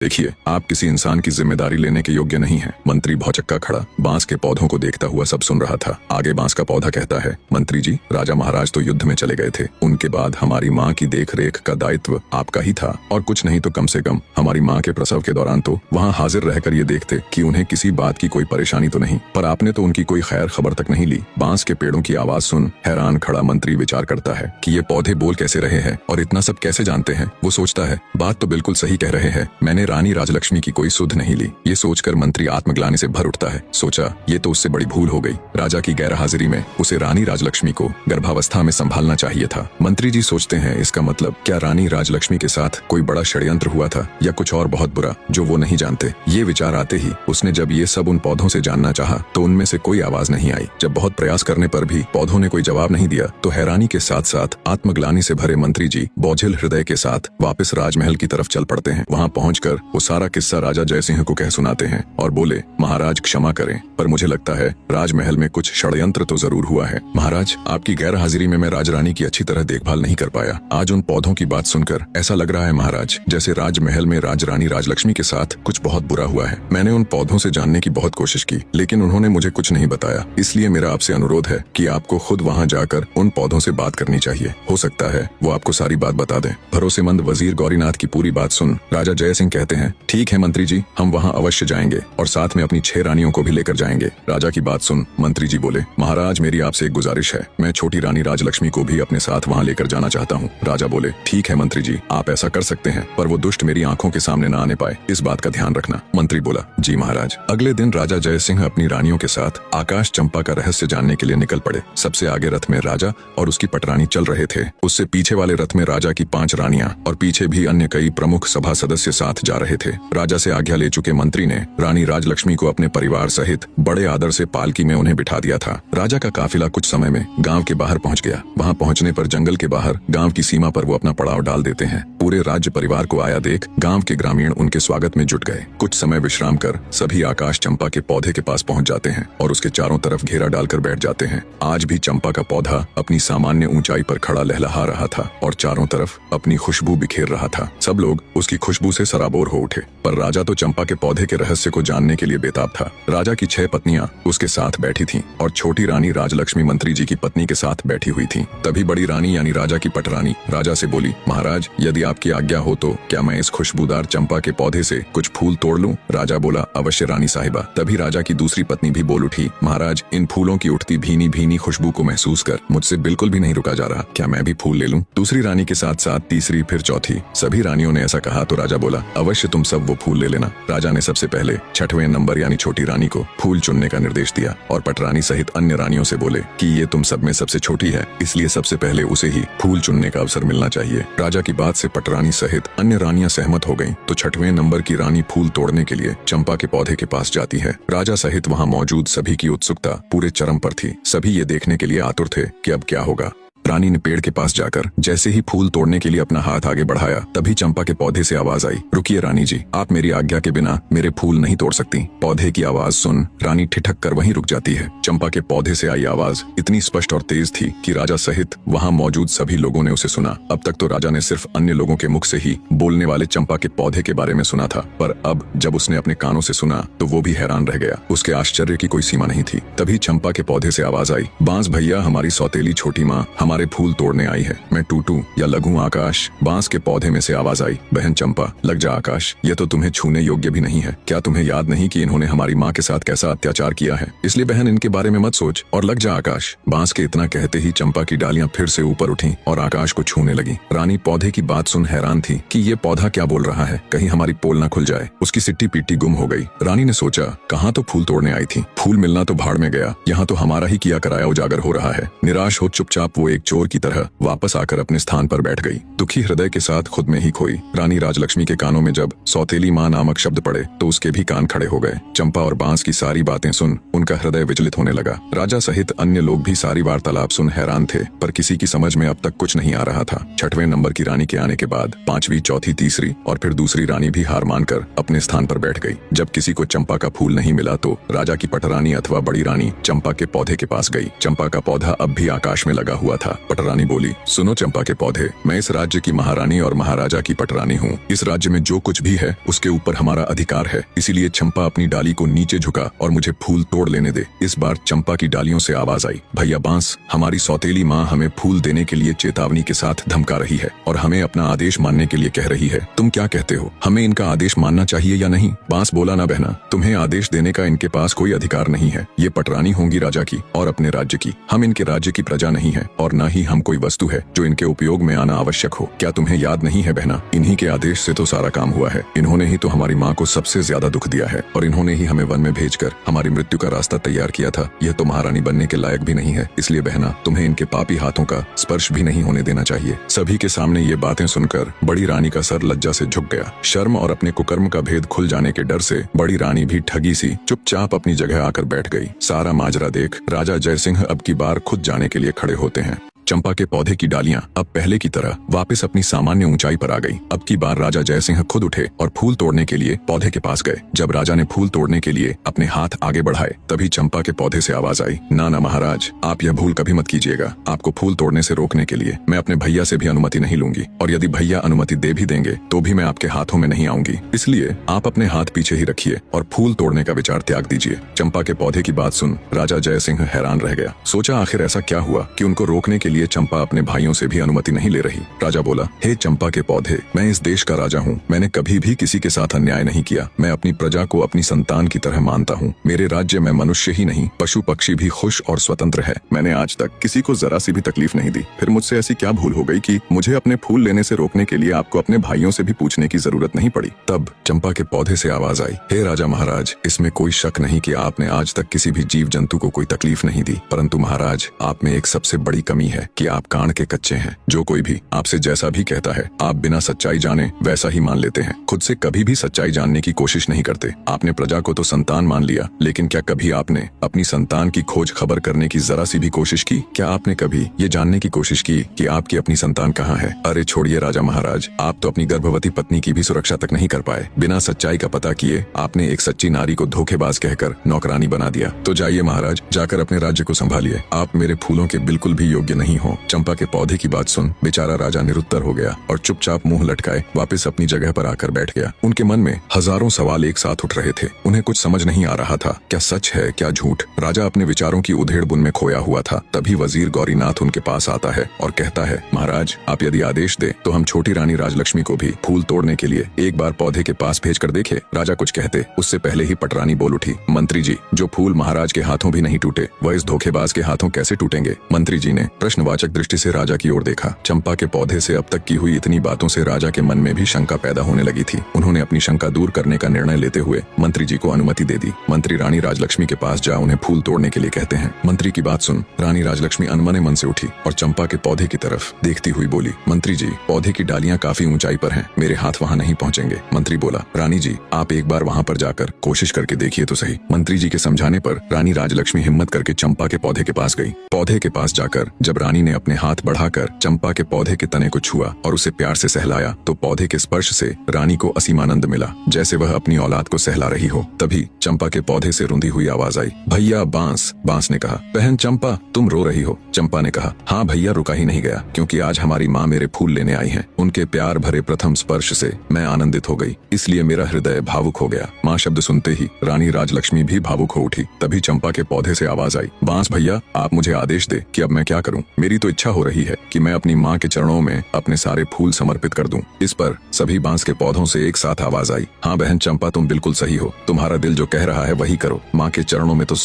देखिए, आप किसी इंसान की जिम्मेदारी लेने के योग्य नहीं हैं। मंत्री भौचक्का खड़ा बांस के पौधों को देखता हुआ सब सुन रहा था। आगे बांस का पौधा कहता है, मंत्री जी, राजा महाराज तो युद्ध में चले गए थे। उनके बाद हमारी माँ की देख रेख का दायित्व आपका ही था, और कुछ नहीं तो कम से कम हमारी माँ के प्रसव के दौरान तो वहाँ हाजिर रहकर ये देखते कि उन्हें किसी बात की कोई परेशानी तो नहीं। पर आपने तो उनकी कोई खैर खबर तक नहीं ली। बांस के पेड़ों की आवाज सुन हैरान खड़ा मंत्री विचार करता है कि ये पौधे बोल कैसे रहे हैं और इतना सब कैसे जानते हैं। वो सोचता है, बात तो बिल्कुल सही कह रहे हैं, मैंने रानी राजलक्ष्मी की कोई सुध नहीं ली। ये सोचकर मंत्री आत्मग्लानि से भर उठता है। सोचा, ये तो उससे बड़ी भूल हो गई। राजा की गैर हाजिरी में उसे रानी राजलक्ष्मी को गर्भावस्था में संभालना चाहिए था। मंत्री जी सोचते हैं, इसका मतलब क्या रानी राजलक्ष्मी के साथ कोई बड़ा षड्यंत्र हुआ था या कुछ और बहुत बुरा जो वो नहीं जानते। ये विचार आते ही उसने जब ये सब उन पौधों से जानना चाहा तो उनमें से कोई आवाज नहीं आई। जब बहुत प्रयास करने पर भी पौधों ने कोई जवाब नहीं दिया तो हैरानी के साथ साथ आत्मग्लानि से भरे मंत्री जी बोझिल हृदय के साथ वापस राजमहल की तरफ चल पड़ते हैं। वहाँ पहुंचकर वो सारा किस्सा राजा जयसिंह को कह सुनाते हैं और बोले, महाराज क्षमा करें, पर मुझे लगता है राजमहल में कुछ षड्यंत्र तो जरूर हुआ है। महाराज, आपकी गैर हाजिरी में मैं राजरानी की अच्छी तरह देखभाल नहीं कर पाया। आज उन पौधों की बात सुनकर ऐसा लग रहा है महाराज, जैसे राजमहल में राजरानी राजलक्ष्मी के साथ कुछ बहुत बुरा हुआ है। मैंने उन पौधों से जानने की बहुत कोशिश की, लेकिन उन्होंने मुझे कुछ नहीं बताया। इसलिए मेरा आपसे अनुरोध है कि आपको खुद वहाँ जाकर उन पौधों से बात करनी चाहिए। हो सकता है वो आपको सारी बात बता दें। भरोसेमंद वजीर गौरीनाथ की पूरी बात सुन राजा जयसिंह कहते हैं, ठीक है मंत्री जी, हम वहाँ अवश्य जाएंगे और साथ में अपनी 6 रानियों को भी लेकर जाएंगे। राजा की बात सुन मंत्री जी बोले, महाराज, मेरी आपसे एक गुजारिश है, मैं छोटी रानी राजलक्ष्मी को भी अपने साथ वहाँ लेकर जाना चाहता हूँ। राजा बोले, ठीक है मंत्री जी, आप ऐसा कर सकते हैं, पर वो दुष्ट मेरी आंखों के सामने न आने पाए, इस बात का ध्यान रखना। मंत्री बोला, जी महाराज। अगले दिन राजा जयसिंह अपनी रानियों के साथ आकाश चंपा का रहस्य जानने के लिए निकल पड़े। सबसे आगे रथ में राजा और उसकी पटरानी चल रहे थे। उससे पीछे वाले रथ में राजा की 5 रानियां और पीछे भी अन्य कई प्रमुख सभा सदस्य साथ जा रहे थे। राजा से आज्ञा ले चुके मंत्री ने रानी राजलक्ष्मी को अपने परिवार सहित बड़े आदर से पालकी में उन्हें बिठा दिया था। राजा का काफिला कुछ समय में गांव के बाहर पहुंच गया। वहां पहुंचने पर जंगल के बाहर गांव की सीमा पर वो अपना पड़ाव डाल देते हैं। पूरे राज्य परिवार को आया देख गांव के ग्रामीण उनके स्वागत में जुट गए। कुछ समय विश्राम कर सभी आकाश चंपा के पौधे के पास पहुंच जाते हैं और उसके चारों तरफ घेरा डालकर बैठ जाते हैं। आज भी चंपा का पौधा अपनी सामान्य ऊंचाई पर खड़ा लहलहा रहा था और चारों तरफ अपनी खुशबू बिखेर रहा था। सब लोग उसकी खुशबू से सराबोर हो उठे, पर राजा तो चंपा के पौधे के रहस्य को जानने के लिए बेताब था। राजा की 6 पत्नियां उसके साथ बैठी थीं और छोटी रानी राजलक्ष्मी मंत्री जी की पत्नी के साथ बैठी हुई थी। तभी बड़ी रानी यानी राजा की पटरानी राजा से बोली, महाराज, यदि आपकी आज्ञा हो तो क्या मैं इस खुशबूदार चंपा के पौधे से कुछ फूल तोड़ लूं? राजा बोला, अवश्य रानी साहिबा। तभी राजा की दूसरी पत्नी भी बोल उठी, महाराज, इन फूलों की उठती भीनी भीनी खुशबू को महसूस कर मुझसे बिल्कुल भी नहीं रुका जा रहा, क्या मैं भी फूल ले लूं? दूसरी रानी के साथ साथ तीसरी, फिर चौथी, सभी रानियों ने ऐसा कहा तो राजा बोला, अवश्य तुम सब वो फूल ले लेना। राजा ने सबसे पहले 6वें नंबर यानी छोटी रानी को फूल चुनने का निर्देश दिया और पटरानी सहित अन्य रानियों से बोले कि ये तुम सब में सबसे छोटी है, इसलिए सबसे पहले उसे ही फूल चुनने का अवसर मिलना चाहिए। राजा की बात से पटरानी सहित अन्य रानियां सहमत हो गईं, तो 6वें नंबर की रानी फूल तोड़ने के लिए चंपा के पौधे के पास जाती है। राजा सहित वहाँ मौजूद सभी की उत्सुकता पूरे चरम पर थी। सभी ये देखने के लिए आतुर थे कि अब क्या होगा। रानी ने पेड़ के पास जाकर जैसे ही फूल तोड़ने के लिए अपना हाथ आगे बढ़ाया, तभी चंपा के पौधे से आवाज आई, रुकिए रानी जी, आप मेरी आज्ञा के बिना मेरे फूल नहीं तोड़ सकती। पौधे की आवाज सुन रानी ठिठक कर वहीं रुक जाती है। चंपा के पौधे से आई आवाज इतनी स्पष्ट और तेज थी कि राजा सहित वहाँ मौजूद सभी लोगों ने उसे सुना। अब तक तो राजा ने सिर्फ अन्य लोगों के मुख से ही बोलने वाले चंपा के पौधे के बारे में सुना था, पर अब जब उसने अपने कानों से सुना तो वो भी हैरान रह गया। उसके आश्चर्य की कोई सीमा नहीं थी। तभी चंपा के पौधे से आवाज आई, बांस भैया, हमारी सौतेली छोटी माँ हमारे फूल तोड़ने आई है। मैं टूटू या लगूं आकाश? बांस के पौधे में से आवाज आई, बहन चंपा, लग जा आकाश, ये तो तुम्हें छूने योग्य भी नहीं है। क्या तुम्हें याद नहीं कि इन्होंने हमारी माँ के साथ कैसा अत्याचार किया है? इसलिए बहन, इनके बारे में मत सोच और लग जा आकाश। बांस के इतना कहते ही चंपा की डालियां फिर से ऊपर उठी और आकाश को छूने लगी। रानी पौधे की बात सुन हैरान थी कि ये पौधा क्या बोल रहा है, कहीं हमारी पोल न खुल जाए। उसकी सिट्टी पीटी गुम हो गई। रानी ने सोचा, कहाँ तो फूल तोड़ने आई थी, फूल मिलना तो भाड़ में गया, यहाँ तो हमारा ही किया कराया उजागर हो रहा है। निराश हो चुपचाप वो एक चोर की तरह वापस आकर अपने स्थान पर बैठ गई। दुखी हृदय के साथ खुद में ही खोई। रानी राजलक्ष्मी के कानों में जब सौतेली माँ नामक शब्द पड़े तो उसके भी कान खड़े हो गए। चंपा और बांस की सारी बातें सुन उनका हृदय विचलित होने लगा। राजा सहित अन्य लोग भी सारी वार्तालाप सुन हैरान थे, पर किसी की समझ में अब तक कुछ नहीं आ रहा था। 6वें नंबर की रानी के आने के बाद 5वीं, चौथी, तीसरी और फिर दूसरी रानी भी हार मानकर अपने स्थान पर बैठ गई। जब किसी को चंपा का फूल नहीं मिला तो राजा की पटरानी अथवा बड़ी रानी चंपा के पौधे के पास गई। चंपा का पौधा अब भी आकाश में लगा हुआ था। था। पटरानी बोली, सुनो चंपा के पौधे, मैं इस राज्य की महारानी और महाराजा की पटरानी हूँ। इस राज्य में जो कुछ भी है उसके ऊपर हमारा अधिकार है, इसीलिए चंपा अपनी डाली को नीचे झुका और मुझे फूल तोड़ लेने दे। इस बार चंपा की डालियों से आवाज आई, भैया बांस, हमारी सौतेली माँ हमें फूल देने के लिए चेतावनी के साथ धमका रही है और हमें अपना आदेश मानने के लिए कह रही है। तुम क्या कहते हो, हमें इनका आदेश मानना चाहिए या नहीं? बांस बोला, ना बहना, तुम्हें आदेश देने का इनके पास कोई अधिकार नहीं है। ये पटरानी होंगी राजा की और अपने राज्य की। हम इनके राज्य की प्रजा नहीं है और न ही हम कोई वस्तु है जो इनके उपयोग में आना आवश्यक हो। क्या तुम्हें याद नहीं है बहना, इन्हीं के आदेश से तो सारा काम हुआ है। इन्होंने ही तो हमारी माँ को सबसे ज्यादा दुख दिया है और इन्होंने ही हमें वन में भेजकर हमारी मृत्यु का रास्ता तैयार किया था। यह तो महारानी बनने के लायक भी नहीं है, इसलिए बहना तुम्हें इनके पापी हाथों का स्पर्श भी नहीं होने देना चाहिए। सभी के सामने ये बातें सुनकर बड़ी रानी का सर लज्जा से झुक गया। शर्म और अपने कुकर्म का भेद खुल जाने के डर से बड़ी रानी भी ठगी सी चुपचाप अपनी जगह आकर बैठ गई। सारा माजरा देख राजा जयसिंह अब की बार खुद जाने के लिए खड़े होते हैं। चंपा के पौधे की डालियां अब पहले की तरह वापस अपनी सामान्य ऊंचाई पर आ गई। अब की बार राजा जयसिंह खुद उठे और फूल तोड़ने के लिए पौधे के पास गए। जब राजा ने फूल तोड़ने के लिए अपने हाथ आगे बढ़ाए तभी चंपा के पौधे से आवाज आई, ना ना महाराज, आप यह भूल कभी मत कीजिएगा। आपको फूल तोड़ने से रोकने के लिए मैं अपने भैया से भी अनुमति नहीं लूंगी और यदि भैया अनुमति दे भी देंगे तो भी मैं आपके हाथों में नहीं आऊंगी। इसलिए आप अपने हाथ पीछे ही रखिए और फूल तोड़ने का विचार त्याग दीजिए। चंपा के पौधे की बात सुन राजा जयसिंह हैरान रह गया। सोचा आखिर ऐसा क्या हुआ कि उनको रोकने के लिए चंपा अपने भाइयों से भी अनुमति नहीं ले रही। राजा बोला, हे चंपा के पौधे, मैं इस देश का राजा हूँ। मैंने कभी भी किसी के साथ अन्याय नहीं किया। मैं अपनी प्रजा को अपनी संतान की तरह मानता हूँ। मेरे राज्य में मनुष्य ही नहीं पशु पक्षी भी खुश और स्वतंत्र है। मैंने आज तक किसी को जरा सी भी तकलीफ नहीं दी। फिर मुझसे ऐसी क्या भूल हो गई कि मुझे अपने फूल लेने से रोकने के लिए आपको अपने भाइयों से भी पूछने की जरूरत नहीं पड़ी? तब चंपा के पौधे से आवाज आई, हे राजा महाराज, इसमें कोई शक नहीं कि आपने आज तक किसी भी जीव जंतु को कोई तकलीफ नहीं दी, परंतु महाराज आप में एक सबसे बड़ी कमी है कि आप कान के कच्चे हैं। जो कोई भी आपसे जैसा भी कहता है आप बिना सच्चाई जाने वैसा ही मान लेते हैं। खुद से कभी भी सच्चाई जानने की कोशिश नहीं करते। आपने प्रजा को तो संतान मान लिया, लेकिन क्या कभी आपने अपनी संतान की खोज खबर करने की जरा सी भी कोशिश की? क्या आपने कभी ये जानने की कोशिश की कि आपकी अपनी संतान कहाँ है? अरे छोड़िए राजा महाराज, आप तो अपनी गर्भवती पत्नी की भी सुरक्षा तक नहीं कर पाए। बिना सच्चाई का पता किए आपने एक सच्ची नारी को धोखेबाज कहकर नौकरानी बना दिया। तो जाइए महाराज, जाकर अपने राज्य को संभालिए। आप मेरे फूलों के बिल्कुल भी योग्य नहीं हो। चंपा के पौधे की बात सुन बेचारा राजा निरुत्तर हो गया और चुपचाप मुंह लटकाए वापस अपनी जगह पर आकर बैठ गया। उनके मन में हजारों सवाल एक साथ उठ रहे थे। उन्हें कुछ समझ नहीं आ रहा था, क्या सच है क्या झूठ। राजा अपने विचारों की उधेड़-बुन में खोया हुआ था। तभी वजीर गौरीनाथ उनके पास आता है और कहता है, महाराज आप यदि आदेश दे तो हम छोटी रानी राजलक्ष्मी को भी फूल तोड़ने के लिए एक बार पौधे के पास भेज कर देखे। राजा कुछ कहते उससे पहले ही पटरानी बोल उठी, मंत्री जी, जो फूल महाराज के हाथों भी नहीं टूटे वह इस धोखेबाज के हाथों कैसे टूटेंगे? मंत्री जी ने प्रश्नवाचक दृष्टि से राजा की ओर देखा। चंपा के पौधे से अब तक की हुई इतनी बातों से राजा के मन में भी शंका पैदा होने लगी थी। उन्होंने अपनी शंका दूर करने का निर्णय लेते हुए मंत्री जी को अनुमति दे दी। मंत्री रानी राजलक्ष्मी के पास जा उन्हें फूल तोड़ने के लिए कहते हैं। मंत्री की बात सुन रानी राजलक्ष्मी अनमने मन से उठी और चंपा के पौधे की तरफ देखती हुई बोली, मंत्री जी, पौधे की डालियां काफी ऊंचाई पर हैं, मेरे हाथ वहां नहीं पहुंचेंगे। मंत्री बोला, रानी जी आप एक बार वहां पर जाकर कोशिश करके देखिए तो सही। मंत्री जी के समझाने पर रानी राजलक्ष्मी हिम्मत करके चंपा के पौधे के पास गई। पौधे के पास जाकर जब रानी ने अपने हाथ बढ़ाकर चंपा के पौधे के तने को छुआ और उसे प्यार से सहलाया तो पौधे के स्पर्श से रानी को असीम आनंद मिला, जैसे वह अपनी औलाद को सहला रही हो। तभी चंपा के पौधे से रुंधी हुई आवाज आई, भैया बांस। बांस ने कहा, बहन चंपा तुम रो रही हो? चंपा ने कहा, हाँ भैया, रुका ही नहीं गया, क्योंकि आज हमारी माँ मेरे फूल लेने आई है। उनके प्यार भरे प्रथम स्पर्श से मैं आनंदित हो गई, इसलिए मेरा हृदय भावुक हो गया। माँ शब्द सुनते ही रानी राजलक्ष्मी भी भावुक हो उठी। तभी चंपा के पौधे से आवाज आई, बांस भैया आप मुझे आदेश दे कि अब मैं क्या करूं? मेरी तो इच्छा हो रही है कि मैं अपनी माँ के चरणों में अपने सारे फूल समर्पित कर दूं। इस पर सभी बांस के पौधों से एक साथ आवाज आई, हाँ बहन चंपा तुम बिल्कुल सही हो, तुम्हारा दिल जो कह रहा है वही करो। माँ के चरणों में तो